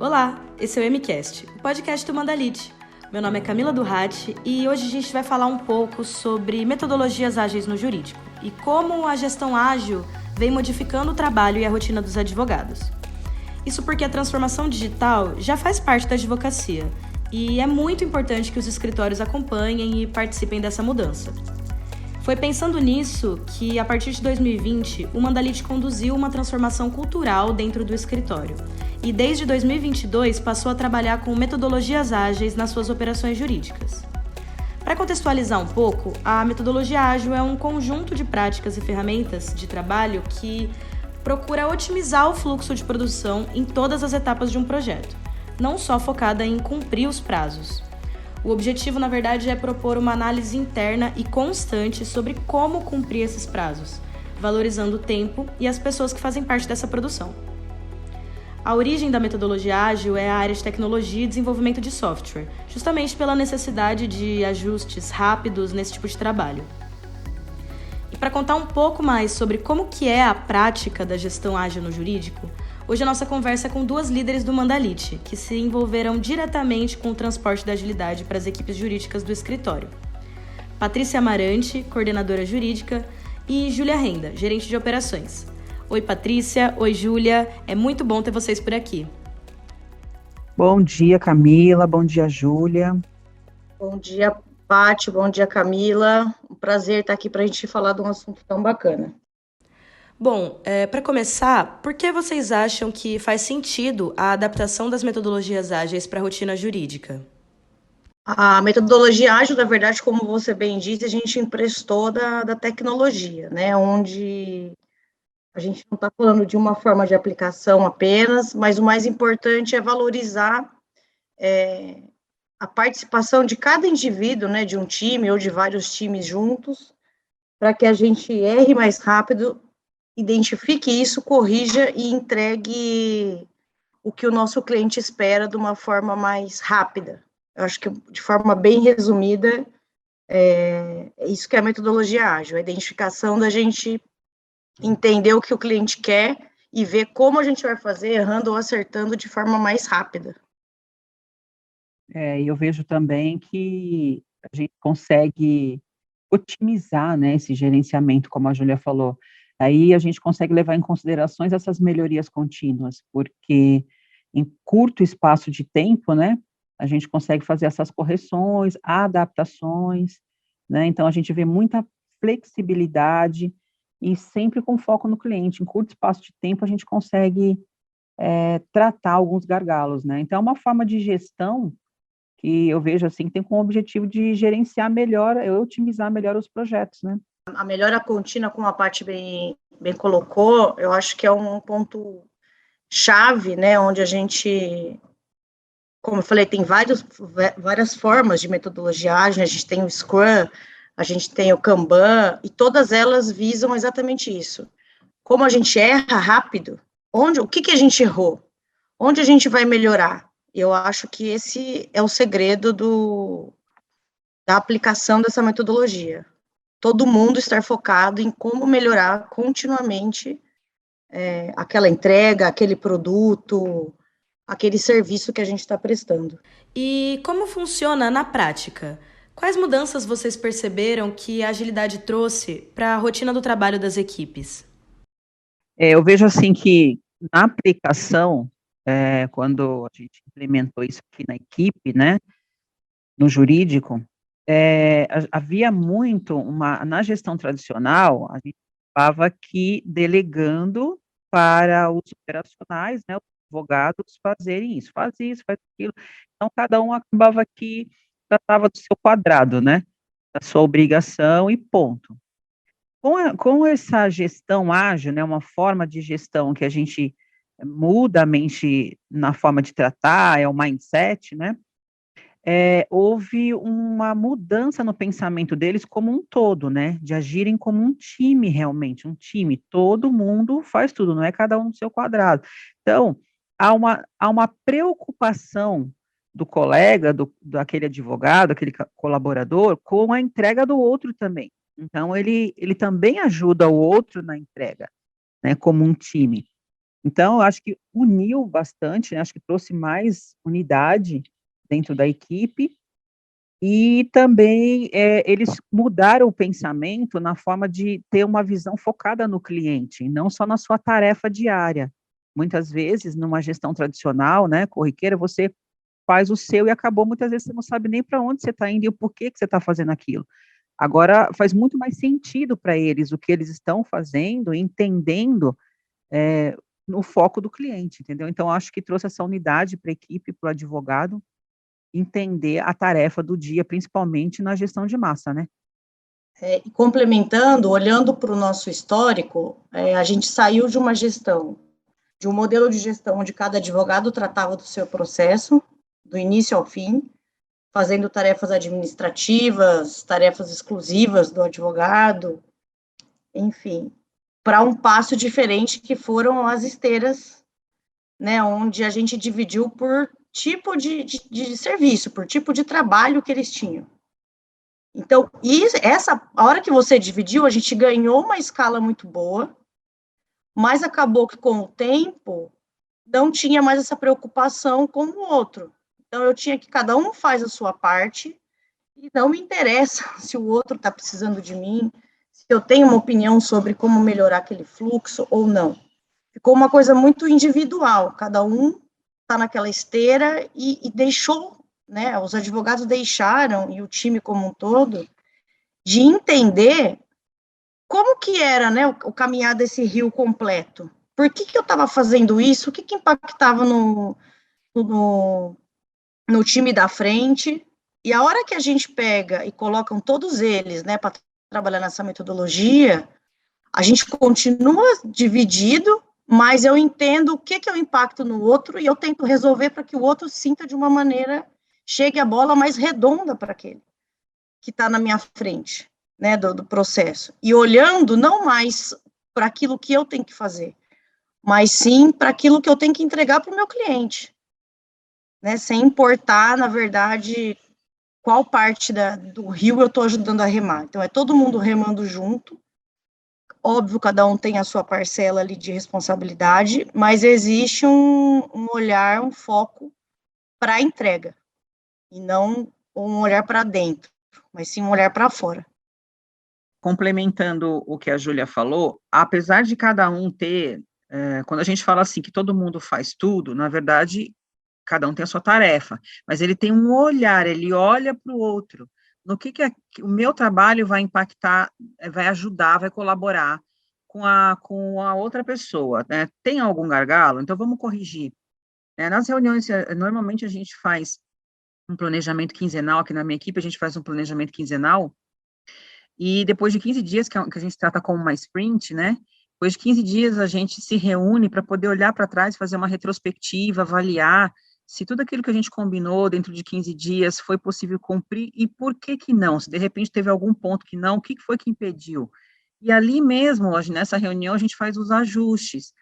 Olá, esse é o MCast, o podcast do Mandalite. Meu nome é Camila Durratti e hoje a gente vai falar um pouco sobre metodologias ágeis no jurídico e como a gestão ágil vem modificando o trabalho e a rotina dos advogados. Isso porque a transformação digital já faz parte da advocacia e é muito importante que os escritórios acompanhem e participem dessa mudança. Foi pensando nisso que, a partir de 2020, o Mandalite conduziu uma transformação cultural dentro do escritório e, desde 2022, passou a trabalhar com metodologias ágeis nas suas operações jurídicas. Para contextualizar um pouco, a metodologia ágil é um conjunto de práticas e ferramentas de trabalho que procura otimizar o fluxo de produção em todas as etapas de um projeto, não só focada em cumprir os prazos. O objetivo, na verdade, é propor uma análise interna e constante sobre como cumprir esses prazos, valorizando o tempo e as pessoas que fazem parte dessa produção. A origem da metodologia ágil é a área de tecnologia e desenvolvimento de software, justamente pela necessidade de ajustes rápidos nesse tipo de trabalho. E para contar um pouco mais sobre como que é a prática da gestão ágil no jurídico, hoje a nossa conversa é com duas líderes do Mandalite, que se envolveram diretamente com o transporte da agilidade para as equipes jurídicas do escritório. Patrícia Amarante, coordenadora jurídica, e Júlia Renda, gerente de operações. Oi, Patrícia. Oi, Júlia. É muito bom ter vocês por aqui. Bom dia, Camila. Bom dia, Júlia. Bom dia, Paty. Bom dia, Camila. Um prazer estar aqui para a gente falar de um assunto tão bacana. Bom, para começar, por que vocês acham que faz sentido a adaptação das metodologias ágeis para a rotina jurídica? A metodologia ágil, na verdade, como você bem disse, a gente emprestou da tecnologia, né? Onde a gente não está falando de uma forma de aplicação apenas, mas o mais importante é valorizar a participação de cada indivíduo, né, de um time ou de vários times juntos, para que a gente erre mais rápido, identifique isso, corrija e entregue o que o nosso cliente espera de uma forma mais rápida. Eu acho que, de forma bem resumida, é isso que é a metodologia ágil, a identificação da gente entender o que o cliente quer e ver como a gente vai fazer, errando ou acertando de forma mais rápida. E eu vejo também que a gente consegue otimizar, né, esse gerenciamento, como a Júlia falou. Aí a gente consegue levar em considerações essas melhorias contínuas, porque em curto espaço de tempo, né, a gente consegue fazer essas correções, adaptações, né, então a gente vê muita flexibilidade e sempre com foco no cliente. Em curto espaço de tempo a gente consegue tratar alguns gargalos, né, então é uma forma de gestão que eu vejo assim que tem como objetivo de gerenciar melhor, otimizar melhor os projetos, né. A melhora contínua, como a Paty bem colocou, eu acho que é um ponto chave, né, onde a gente, como eu falei, tem várias formas de metodologia ágil, a gente tem o Scrum, a gente tem o Kanban, e todas elas visam exatamente isso. Como a gente erra rápido, o que a gente errou? Onde a gente vai melhorar? Eu acho que esse é o segredo da aplicação dessa metodologia. Todo mundo estar focado em como melhorar continuamente aquela entrega, aquele produto, aquele serviço que a gente está prestando. E como funciona na prática? Quais mudanças vocês perceberam que a agilidade trouxe para a rotina do trabalho das equipes? Eu vejo assim que na aplicação, quando a gente implementou isso aqui na equipe, né, no jurídico, havia muito na gestão tradicional, a gente estava aqui delegando para os operacionais, né, os advogados fazerem isso, faz isso, faz aquilo. Então, cada um acabava que tratava do seu quadrado, né, da sua obrigação e ponto. Com essa gestão ágil, né, uma forma de gestão que a gente muda a mente na forma de tratar, é o mindset, né, houve uma mudança no pensamento deles como um todo, né, de agirem como um time realmente, um time, todo mundo faz tudo, não é cada um no seu quadrado. Então, há uma preocupação do colega, daquele advogado, aquele colaborador, com a entrega do outro também. Então, ele também ajuda o outro na entrega, né, como um time. Então, eu acho que uniu bastante, né? Acho que trouxe mais unidade dentro da equipe, e também eles mudaram o pensamento na forma de ter uma visão focada no cliente, não só na sua tarefa diária. Muitas vezes, numa gestão tradicional, né, corriqueira, você faz o seu e acabou, muitas vezes você não sabe nem para onde você está indo e o porquê que você está fazendo aquilo. Agora, faz muito mais sentido para eles o que eles estão fazendo, entendendo no foco do cliente, entendeu? Então, acho que trouxe essa unidade para a equipe, para o advogado, entender a tarefa do dia, principalmente na gestão de massa, né? E complementando, olhando para o nosso histórico, a gente saiu de uma gestão, de um modelo de gestão onde cada advogado tratava do seu processo, do início ao fim, fazendo tarefas administrativas, tarefas exclusivas do advogado, enfim, para um passo diferente que foram as esteiras, né, onde a gente dividiu por tipo de serviço, por tipo de trabalho que eles tinham. Então, a hora que você dividiu, a gente ganhou uma escala muito boa, mas acabou que com o tempo não tinha mais essa preocupação com o outro. Então, eu tinha que cada um faz a sua parte e não me interessa se o outro está precisando de mim, se eu tenho uma opinião sobre como melhorar aquele fluxo ou não. Ficou uma coisa muito individual, cada um está naquela esteira e deixou, né, os advogados deixaram, e o time como um todo, de entender como que era, né, o caminhar desse rio completo. Por que eu estava fazendo isso? O que impactava no, no time da frente? E a hora que a gente pega e colocam todos eles, né, para trabalhar nessa metodologia, a gente continua dividido, mas eu entendo o que é o impacto no outro e eu tento resolver para que o outro sinta de uma maneira, chegue a bola mais redonda para aquele que está na minha frente, né, do processo. E olhando não mais para aquilo que eu tenho que fazer, mas sim para aquilo que eu tenho que entregar para o meu cliente, né, sem importar, na verdade, qual parte do rio eu estou ajudando a remar. Então, é todo mundo remando junto. Óbvio, cada um tem a sua parcela ali de responsabilidade, mas existe um olhar, um foco para a entrega, e não um olhar para dentro, mas sim um olhar para fora. Complementando o que a Júlia falou, apesar de cada um ter, quando a gente fala assim que todo mundo faz tudo, na verdade, cada um tem a sua tarefa, mas ele tem um olhar, ele olha para o outro, no que o meu trabalho vai impactar, vai ajudar, vai colaborar com a outra pessoa, né? Tem algum gargalo? Então vamos corrigir. Nas reuniões, normalmente a gente faz um planejamento quinzenal, aqui na minha equipe a gente faz um planejamento quinzenal, e depois de 15 dias, que a gente trata como uma sprint, né? Depois de 15 dias, a gente se reúne para poder olhar para trás, fazer uma retrospectiva, avaliar se tudo aquilo que a gente combinou dentro de 15 dias foi possível cumprir e por que que não. Se de repente teve algum ponto que não, o que foi que impediu? E ali mesmo, nessa reunião, a gente faz os ajustes.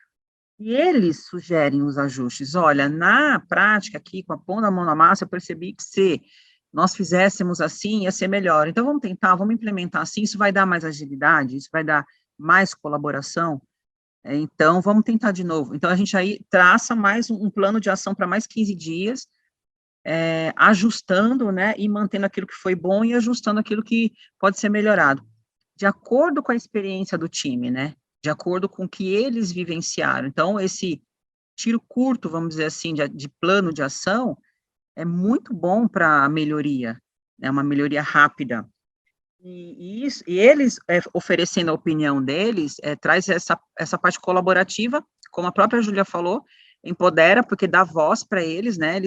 E eles sugerem os ajustes. Olha, na prática aqui, com a pondo a mão na massa, eu percebi que se nós fizéssemos assim, ia ser melhor. Então, vamos tentar, vamos implementar assim, isso vai dar mais agilidade, isso vai dar mais colaboração. Então, vamos tentar de novo. Então, a gente aí traça mais um plano de ação para mais 15 dias, ajustando, né, e mantendo aquilo que foi bom e ajustando aquilo que pode ser melhorado, de acordo com a experiência do time, né, de acordo com o que eles vivenciaram. Então, esse tiro curto, vamos dizer assim, de plano de ação, é muito bom para a melhoria, né, uma melhoria rápida. E eles, oferecendo a opinião deles, traz essa parte colaborativa, como a própria Júlia falou, empodera, porque dá voz para eles, né,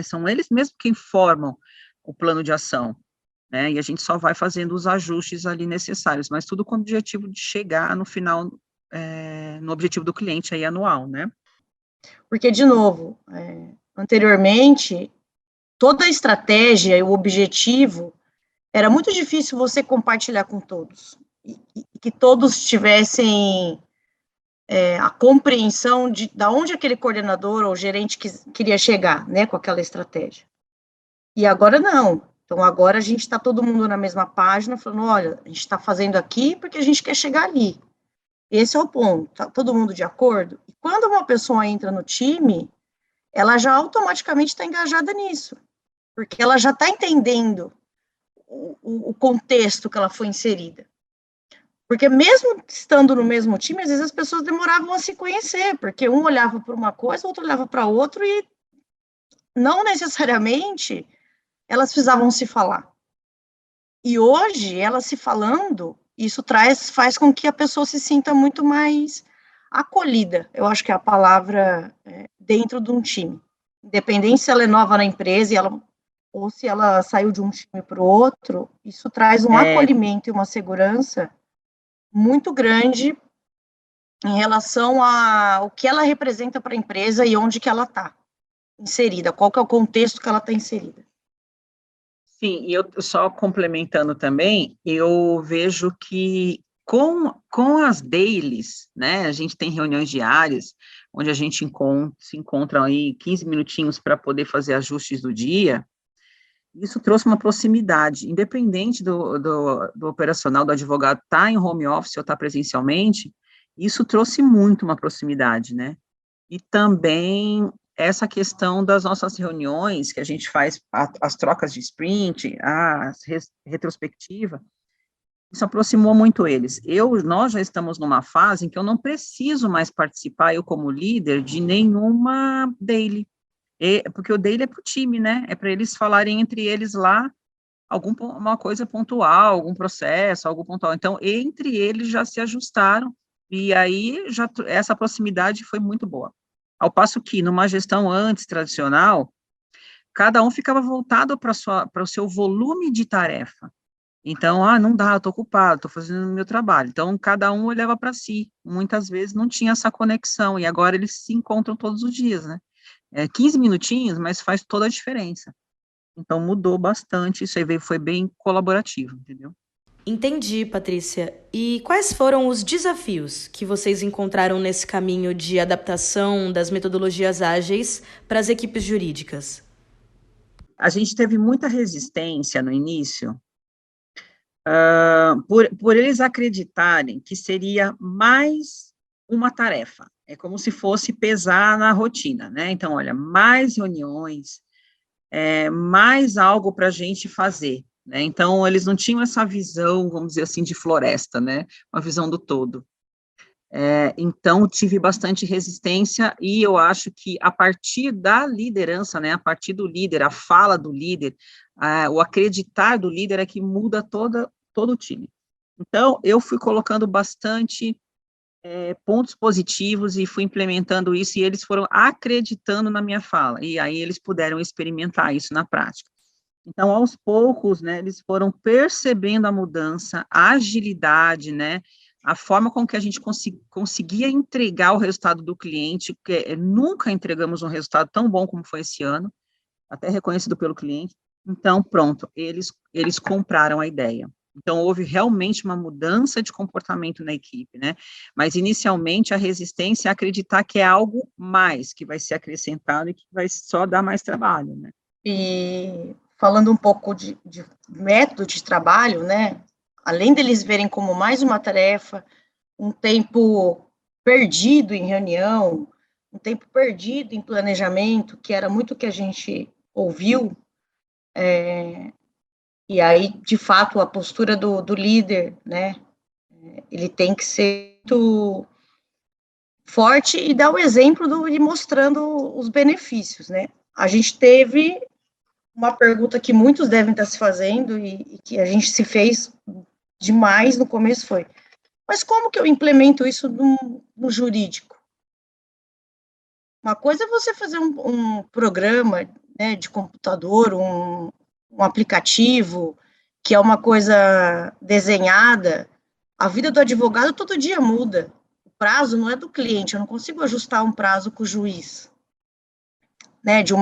são eles mesmos quem formam o plano de ação, né, e a gente só vai fazendo os ajustes ali necessários, mas tudo com o objetivo de chegar no final, no objetivo do cliente aí anual, né. Porque, de novo, anteriormente, toda a estratégia e o objetivo era muito difícil você compartilhar com todos, e que todos tivessem a compreensão de onde aquele coordenador ou gerente queria chegar, né, com aquela estratégia. E agora não. Então, agora a gente está todo mundo na mesma página, falando, olha, a gente está fazendo aqui porque a gente quer chegar ali. Esse é o ponto, tá todo mundo de acordo? E quando uma pessoa entra no time, ela já automaticamente está engajada nisso, porque ela já está entendendo o contexto que ela foi inserida. Porque mesmo estando no mesmo time, às vezes as pessoas demoravam a se conhecer, porque um olhava para uma coisa, o outro olhava para outra, e não necessariamente elas precisavam se falar. E hoje, elas se falando, isso faz com que a pessoa se sinta muito mais acolhida, eu acho que é a palavra, dentro de um time. Independente se ela é nova na empresa ou se ela saiu de um time para o outro, isso traz um acolhimento e uma segurança muito grande em relação ao que ela representa para a empresa e onde que ela está inserida, qual que é o contexto que ela está inserida. Sim, e eu só complementando também, eu vejo que com as dailies, né, a gente tem reuniões diárias, onde a gente se encontra aí 15 minutinhos para poder fazer ajustes do dia, isso trouxe uma proximidade, independente do operacional, do advogado estar em home office ou estar presencialmente, isso trouxe muito uma proximidade, né? E também essa questão das nossas reuniões, que a gente faz as trocas de sprint, a retrospectiva, isso aproximou muito eles. Nós já estamos numa fase em que eu não preciso mais participar, eu como líder, de nenhuma daily, porque o daily é para o time, né? É para eles falarem entre eles lá alguma coisa pontual, algum processo, algo pontual. Então, entre eles já se ajustaram, e aí essa proximidade foi muito boa. Ao passo que, numa gestão antes tradicional, cada um ficava voltado para o seu volume de tarefa. Então, não dá, eu estou ocupado, estou fazendo o meu trabalho. Então, cada um olhava para si. Muitas vezes não tinha essa conexão, e agora eles se encontram todos os dias, né? 15 minutinhos, mas faz toda a diferença. Então, mudou bastante, isso aí foi bem colaborativo, entendeu? Entendi, Patrícia. E quais foram os desafios que vocês encontraram nesse caminho de adaptação das metodologias ágeis para as equipes jurídicas? A gente teve muita resistência no início, por eles acreditarem que seria mais uma tarefa. É como se fosse pesar na rotina, né? Então, olha, mais reuniões, mais algo para a gente fazer, né? Então, eles não tinham essa visão, vamos dizer assim, de floresta, né? Uma visão do todo. Então, tive bastante resistência, e eu acho que a partir da liderança, né, a partir do líder, a fala do líder, o acreditar do líder é que muda todo o time. Então, eu fui colocando bastante pontos positivos e fui implementando isso, e eles foram acreditando na minha fala, e aí eles puderam experimentar isso na prática. Então, aos poucos, né, eles foram percebendo a mudança, a agilidade, né, a forma com que a gente conseguia entregar o resultado do cliente, porque nunca entregamos um resultado tão bom como foi esse ano, até reconhecido pelo cliente. Então, pronto, eles compraram a ideia. Então, houve realmente uma mudança de comportamento na equipe, né? Mas, inicialmente, a resistência é acreditar que é algo mais, que vai ser acrescentado e que vai só dar mais trabalho, né? E falando um pouco de método de trabalho, né? Além deles verem como mais uma tarefa, um tempo perdido em reunião, um tempo perdido em planejamento, que era muito o que a gente ouviu, e aí, de fato, a postura do líder, né? Ele tem que ser muito forte e dar o exemplo e mostrando os benefícios, né? A gente teve uma pergunta que muitos devem estar se fazendo e que a gente se fez demais no começo foi, mas como que eu implemento isso no jurídico? Uma coisa é você fazer um programa, né, de computador, um aplicativo, que é uma coisa desenhada. A vida do advogado todo dia muda. O prazo não é do cliente, eu não consigo ajustar um prazo com o juiz, né, de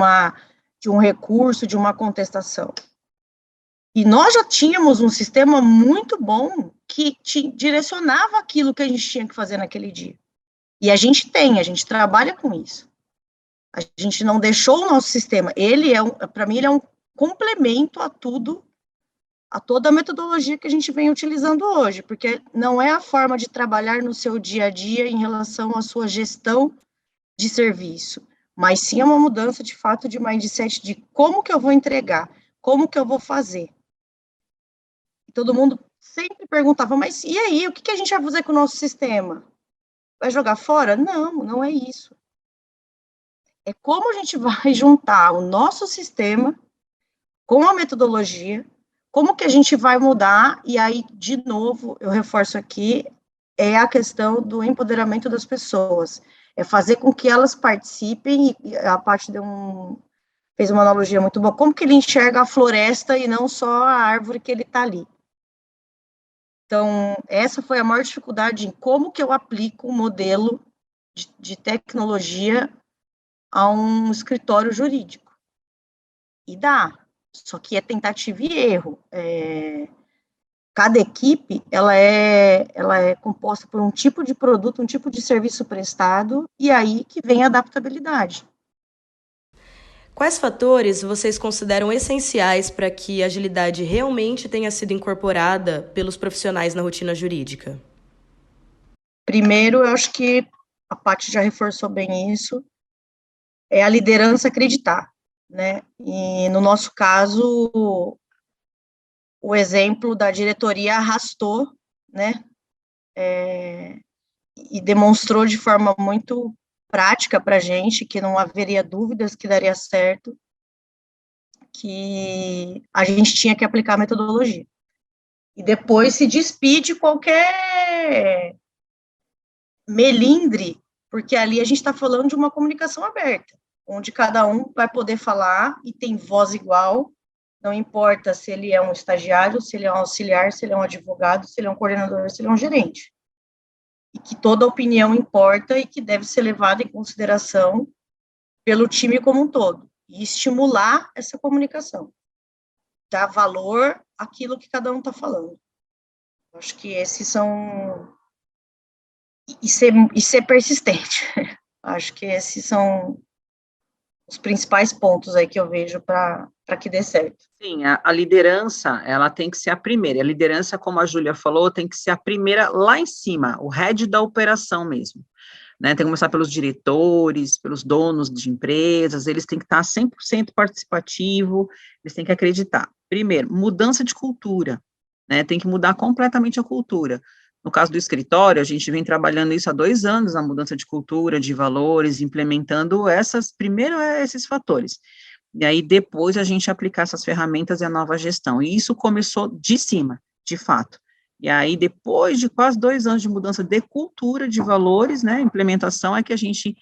um recurso, de uma contestação. E nós já tínhamos um sistema muito bom que direcionava aquilo que a gente tinha que fazer naquele dia. E a gente trabalha com isso. A gente não deixou o nosso sistema. Ele para mim, ele é um complemento a tudo a toda a metodologia que a gente vem utilizando hoje, porque não é a forma de trabalhar no seu dia a dia em relação à sua gestão de serviço, mas sim é uma mudança, de fato, de mindset de como que eu vou entregar, como que eu vou fazer. E todo mundo sempre perguntava, mas e aí, o que a gente vai fazer com o nosso sistema? Vai jogar fora? Não, não é isso. É como a gente vai juntar o nosso sistema com a metodologia, como que a gente vai mudar, e aí, de novo, eu reforço aqui, é a questão do empoderamento das pessoas, é fazer com que elas participem, e a parte fez uma analogia muito boa, como que ele enxerga a floresta e não só a árvore que ele está ali. Então, essa foi a maior dificuldade em como que eu aplico o modelo de tecnologia a um escritório jurídico. E dá, só que é tentativa e erro. Cada equipe, ela é composta por um tipo de produto, um tipo de serviço prestado, e aí que vem a adaptabilidade. Quais fatores vocês consideram essenciais para que a agilidade realmente tenha sido incorporada pelos profissionais na rotina jurídica? Primeiro, eu acho que a Paty já reforçou bem isso, é a liderança acreditar, né? E no nosso caso, o exemplo da diretoria arrastou, né? E demonstrou de forma muito prática para a gente que não haveria dúvidas que daria certo, que a gente tinha que aplicar a metodologia. E depois se despide qualquer melindre, porque ali a gente está falando de uma comunicação aberta, onde cada um vai poder falar e tem voz igual, não importa se ele é um estagiário, se ele é um auxiliar, se ele é um advogado, se ele é um coordenador, se ele é um gerente. E que toda opinião importa e que deve ser levada em consideração pelo time como um todo. E estimular essa comunicação. Dar valor àquilo que cada um está falando. Acho que esses são... E ser persistente. Acho que esses são os principais pontos aí que eu vejo para que dê certo. Sim, a liderança, ela tem que ser a primeira. A liderança, como a Júlia falou, tem que ser a primeira lá em cima, o head da operação mesmo. Né? Tem que começar pelos diretores, pelos donos de empresas, eles têm que estar 100% participativo, eles têm que acreditar. Primeiro, mudança de cultura, né? Tem que mudar completamente a cultura. No caso do escritório, a gente vem trabalhando isso há 2 anos, a mudança de cultura, de valores, implementando primeiro esses fatores. E aí, depois, a gente aplicar essas ferramentas e a nova gestão. E isso começou de cima, de fato. E aí, depois de quase 2 anos de mudança de cultura, de valores, né, implementação, é que a gente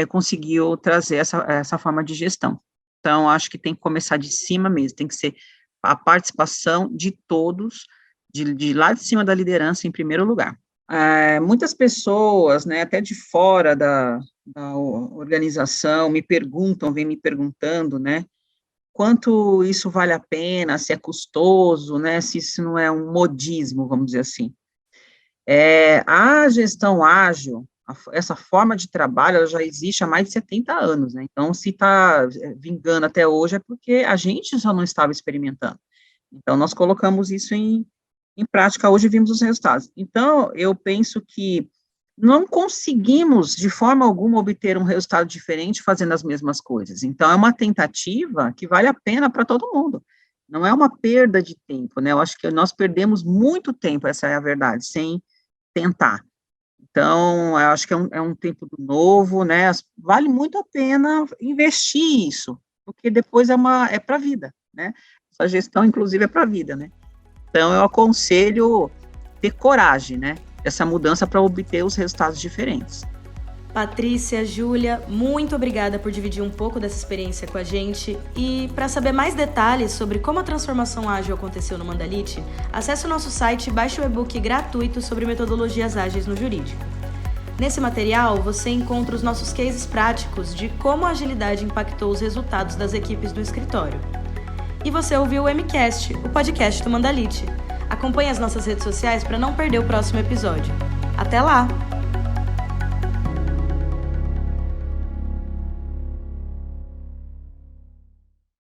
conseguiu trazer essa forma de gestão. Então, acho que tem que começar de cima mesmo, tem que ser a participação de todos, de lá de cima da liderança, em primeiro lugar. Muitas pessoas, né, até de fora da organização, vêm me perguntando, né, quanto isso vale a pena, se é custoso, né, se isso não é um modismo, vamos dizer assim. A gestão ágil, essa forma de trabalho, ela já existe há mais de 70 anos, né, então se está vingando até hoje é porque a gente só não estava experimentando. Então, nós colocamos isso em prática hoje e vimos os resultados. Então, eu penso que não conseguimos, de forma alguma, obter um resultado diferente fazendo as mesmas coisas. Então, é uma tentativa que vale a pena para todo mundo. Não é uma perda de tempo, né? Eu acho que nós perdemos muito tempo, essa é a verdade, sem tentar. Então, eu acho que é um tempo novo, né? Vale muito a pena investir isso, porque depois é para a vida, né? Essa gestão, inclusive, é para a vida, né? Então, eu aconselho ter coragem, né, dessa mudança para obter os resultados diferentes. Patrícia, Júlia, muito obrigada por dividir um pouco dessa experiência com a gente. E para saber mais detalhes sobre como a transformação ágil aconteceu no Mandalite, acesse o nosso site e baixe o e-book gratuito sobre metodologias ágeis no jurídico. Nesse material, você encontra os nossos cases práticos de como a agilidade impactou os resultados das equipes do escritório. E você ouviu o MCast, o podcast do Mandalite. Acompanhe as nossas redes sociais para não perder o próximo episódio. Até lá!